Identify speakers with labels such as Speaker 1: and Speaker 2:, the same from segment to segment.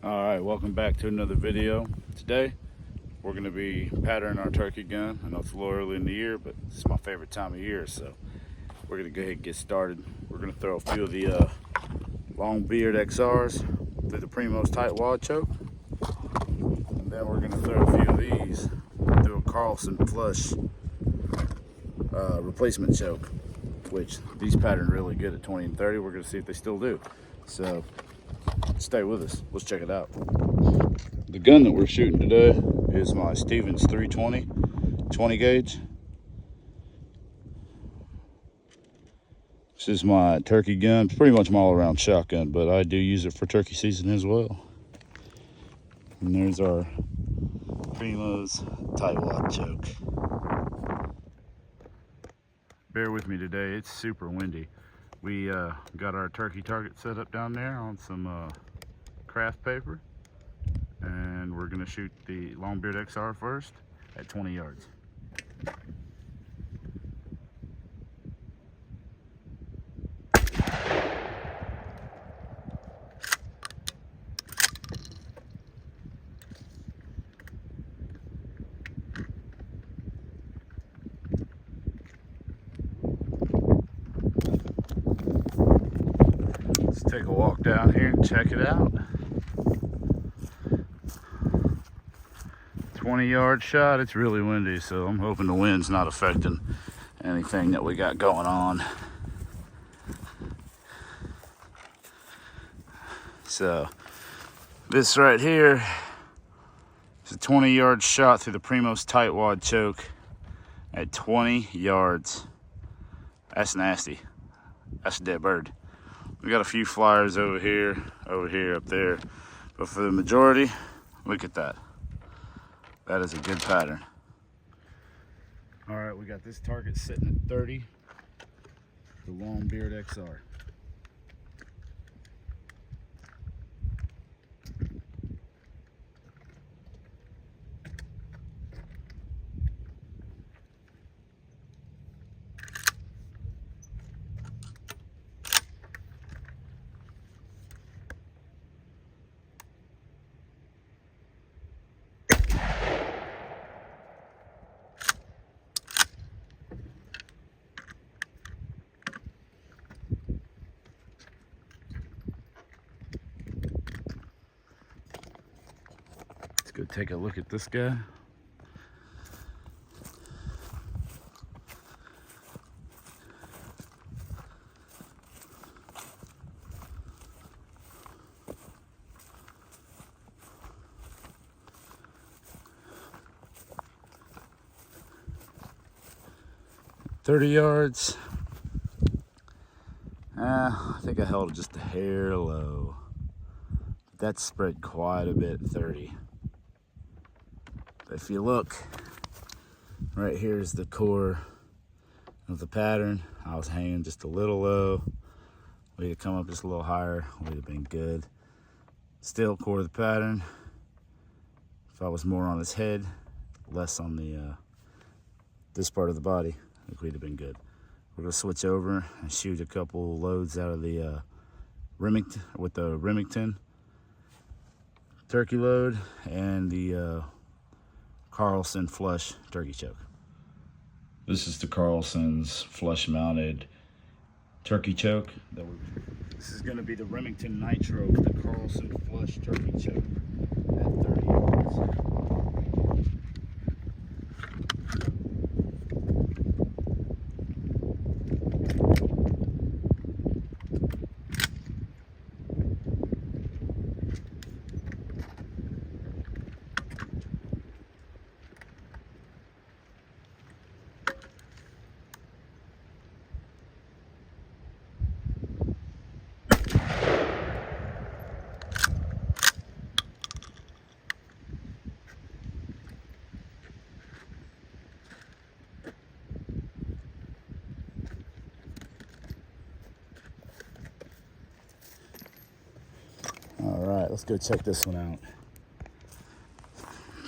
Speaker 1: Alright, welcome back to another video. Today we're going to be patterning our turkey gun. I know it's a little early in the year, but this is my favorite time of year, so we're going to go ahead and get started. We're going to throw a few of the long beard XRs through the Primo's tight wad choke, and then we're going to throw a few of these through a Carlson flush replacement choke, which these pattern really good at 20 and 30. We're going to see if they still do. So stay with us. Let's check it out. The gun that we're shooting today is my Stevens 320 20 gauge. This is my turkey gun. It's pretty much my all-around shotgun, but I do use it for turkey season as well. And there's our Primo's tight wad choke. Bear with me today, it's super windy. We got our turkey target set up down there on some craft paper, and we're gonna shoot the Longbeard XR first at 20 yards. Let's take a walk down here and check it out. 20-yard shot. It's really windy, so I'm hoping the wind's not affecting anything that we got going on. So this right here is a 20-yard shot through the Primo's tight wad choke at 20 yards. That's nasty. That's a dead bird. We got a few flyers over here, up there, but for the majority, look at that. That is a good pattern. All right, we got this target sitting at 30, the Longbeard XR. Let's go take a look at this guy. "30 yards. I think I held it just a hair low. That's spread quite a bit at 30. But if you look, right here is the core of the pattern. I was hanging just a little low. Way to come up just a little higher would have been good. Still core of the pattern. If I was more on his head, less on the this part of the body, I think we'd have been good. We're gonna switch over and shoot a couple loads out of the Remington with the Remington turkey load and the Carlson flush turkey choke. This is the Carlson's flush mounted turkey choke. This is gonna be the Remington Nitro with the Carlson flush turkey choke at 30 yards. All right, let's go check this one out.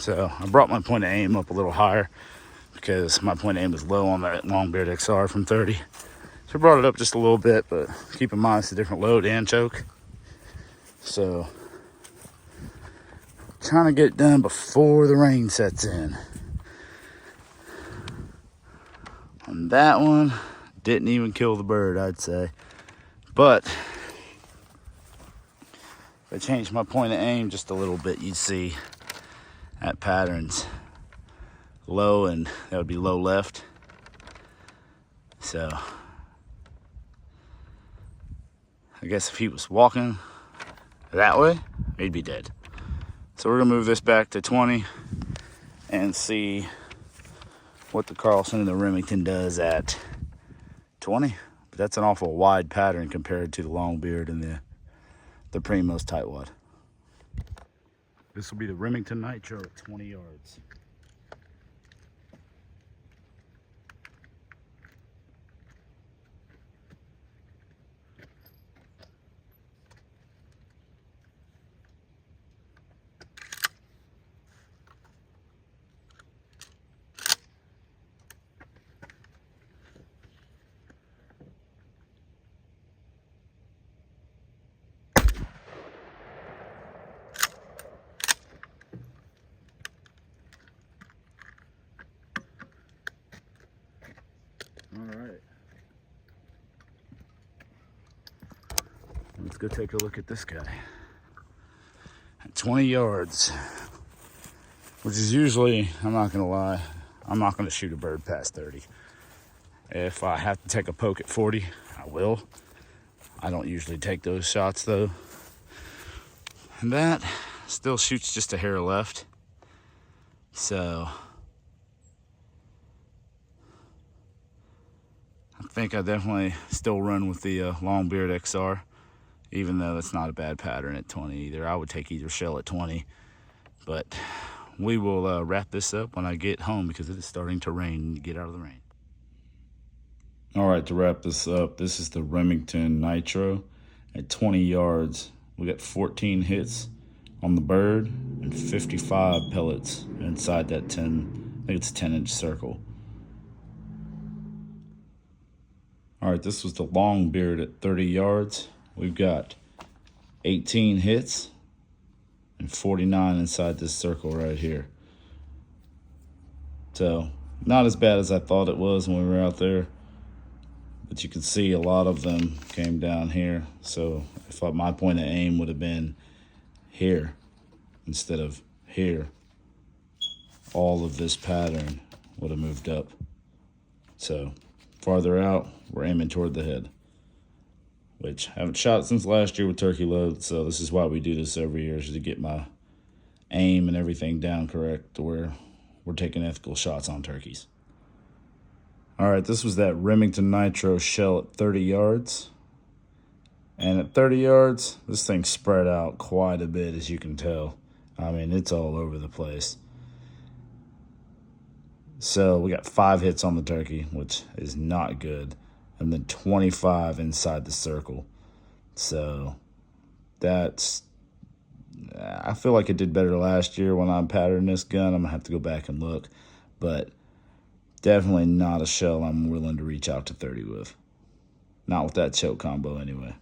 Speaker 1: So I brought my point of aim up a little higher because my point of aim was low on that Longbeard XR from 30. So I brought it up just a little bit, but keep in mind it's a different load and choke. So trying to get it done before the rain sets in. And that one didn't even kill the bird, I'd say. But if I change my point of aim just a little bit, you'd see that pattern's low, and that would be low left. So I guess if he was walking that way, he'd be dead. So we're gonna move this back to 20 and see what the Carlson and the Remington does at 20. But that's an awful wide pattern compared to the long beard and the Primos tightwad. This will be the Remington Nitro at 20 yards. All right. Let's go take a look at this guy. At 20 yards, which is usually, I'm not gonna lie, I'm not gonna shoot a bird past 30. If I have to take a poke at 40, I will. I don't usually take those shots though. And that still shoots just a hair left. So I think I definitely still run with the long beard XR, even though that's not a bad pattern at 20 either. I would take either shell at 20, but we will wrap this up when I get home because it is starting to rain. Get out of the rain. All right, to wrap this up, this is the Remington Nitro at 20 yards. We got 14 hits on the bird and 55 pellets inside that 10, I think it's a 10-inch circle. All right, this was the long beard at 30 yards. We've got 18 hits and 49 inside this circle right here. So not as bad as I thought it was when we were out there, but you can see a lot of them came down here. So if my point of aim would have been here instead of here, all of this pattern would have moved up. So farther out, we're aiming toward the head, which I haven't shot since last year with turkey load. So this is why we do this every year, is to get my aim and everything down correct to where we're taking ethical shots on turkeys. All right, this was that Remington Nitro shell at 30 yards. And at 30 yards, this thing spread out quite a bit, as you can tell. I mean, it's all over the place. So we got 5 hits on the turkey, which is not good. And then 25 inside the circle. So that's, I feel like it did better last year when I patterned this gun. I'm going to have to go back and look. But definitely not a shell I'm willing to reach out to 30 with. Not with that choke combo anyway.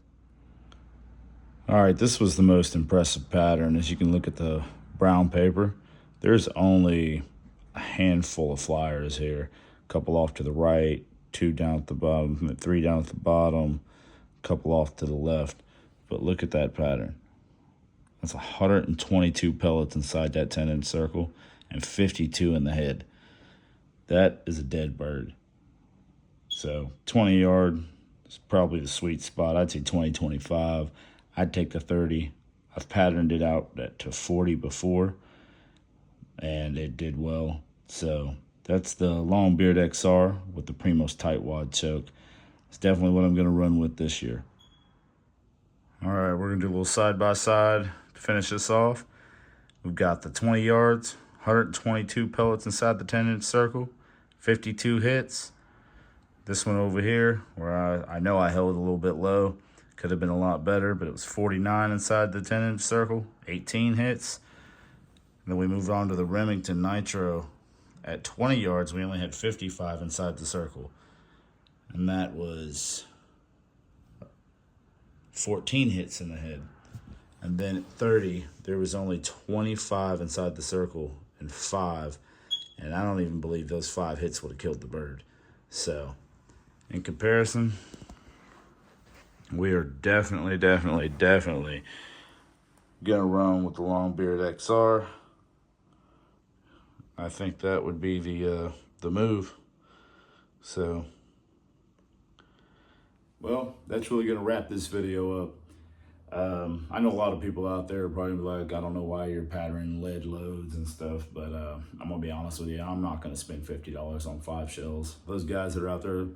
Speaker 1: All right, this was the most impressive pattern. As you can look at the brown paper, there's only a handful of flyers here. A couple off to the right, 2 down at the bottom, 3 down at the bottom, a couple off to the left. But look at that pattern. That's 122 pellets inside that 10-inch circle and 52 in the head. That is a dead bird. So 20 yard is probably the sweet spot. I'd say 20, 25. I'd take the 30. I've patterned it out to 40 before, and it did well. So that's the Long Beard XR with the Primos tightwad choke. It's definitely what I'm going to run with this year. All right, we're going to do a little side-by-side to finish this off. We've got the 20 yards, 122 pellets inside the 10-inch circle, 52 hits. This one over here, where I know I held a little bit low, could have been a lot better, but it was 49 inside the 10-inch circle, 18 hits. And then we moved on to the Remington Nitro. At 20 yards, we only had 55 inside the circle. And that was 14 hits in the head. And then at 30, there was only 25 inside the circle and 5. And I don't even believe those 5 hits would have killed the bird. So, in comparison, we are definitely gonna run with the long-beard XR. I think that would be the move. So, well, that's really gonna wrap this video up. I know a lot of people out there are probably like, I don't know why you're patterning lead loads and stuff, but I'm gonna be honest with you, I'm not gonna spend $50 on 5 shells. Those guys that are out there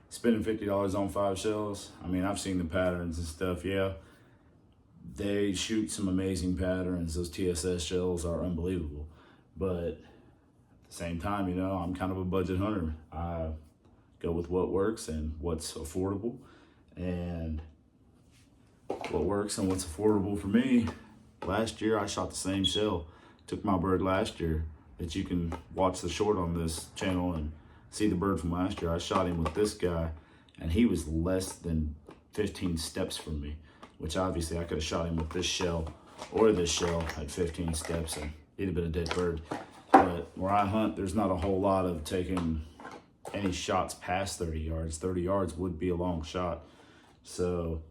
Speaker 1: spending $50 on 5 shells, I mean, I've seen the patterns and stuff, yeah. They shoot some amazing patterns. Those TSS shells are unbelievable. But at the same time, you know, I'm kind of a budget hunter. I go with what works and what's affordable. And what works and what's affordable for me. Last year, I shot the same shell. Took my bird last year. But you can watch the short on this channel and see the bird from last year. I shot him with this guy, and he was less than 15 steps from me, which obviously I could have shot him with this shell or this shell at 15 steps, and he'd have been a dead bird. But where I hunt, there's not a whole lot of taking any shots past 30 yards. 30 yards would be a long shot. So,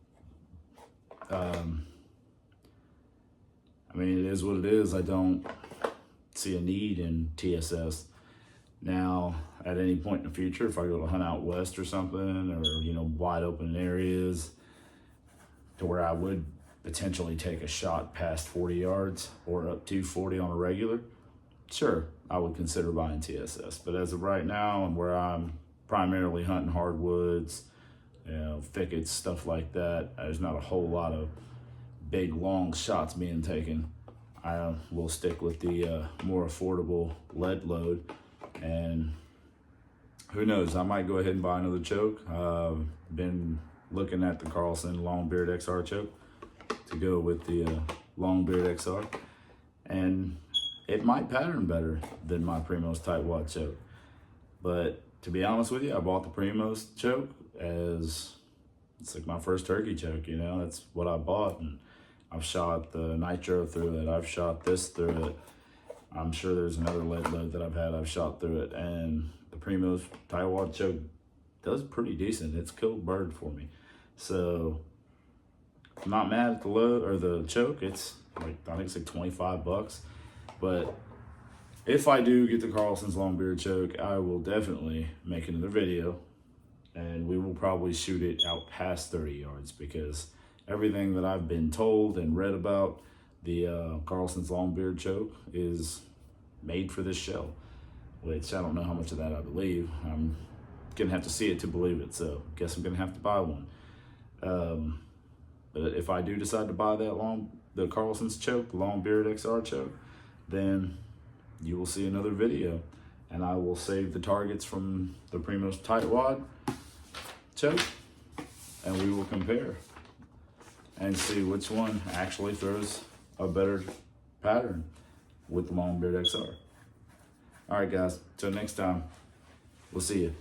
Speaker 1: I mean, it is what it is. I don't see a need in TSS. Now, at any point in the future, if I go to hunt out west or something, or, you know, wide open areas to where I would potentially take a shot past 40 yards or up to 40 on a regular, sure, I would consider buying TSS. But as of right now, and where I'm primarily hunting hardwoods, you know, thickets, stuff like that, there's not a whole lot of big, long shots being taken. I will stick with the more affordable lead load. And who knows, I might go ahead and buy another choke. Been looking at the Carlson Long-Beard XR choke to go with the Long-Beard XR. And it might pattern better than my Primos Tightwad choke. But to be honest with you, I bought the Primos choke as, it's like my first turkey choke, you know, that's what I bought. And I've shot the nitro through it. I've shot this through it. I'm sure there's another lead load that I've shot through it. And the Primos Tightwad choke does pretty decent. It's killed a bird for me. So I'm not mad at the load or the choke. It's like, I think it's like 25 bucks. But if I do get the Carlson's Long-Beard choke, I will definitely make another video, and we will probably shoot it out past 30 yards, because everything that I've been told and read about the Carlson's Long-Beard choke is made for this shell, which I don't know how much of that I believe. I'm gonna have to see it to believe it, so guess I'm gonna have to buy one. But if I do decide to buy that the Carlson's choke, the Long-Beard XR choke, then you will see another video, and I will save the targets from the Primos Tightwad choke, and we will compare and see which one actually throws a better pattern with the Long-Beard XR. All right, guys, till next time, we'll see you.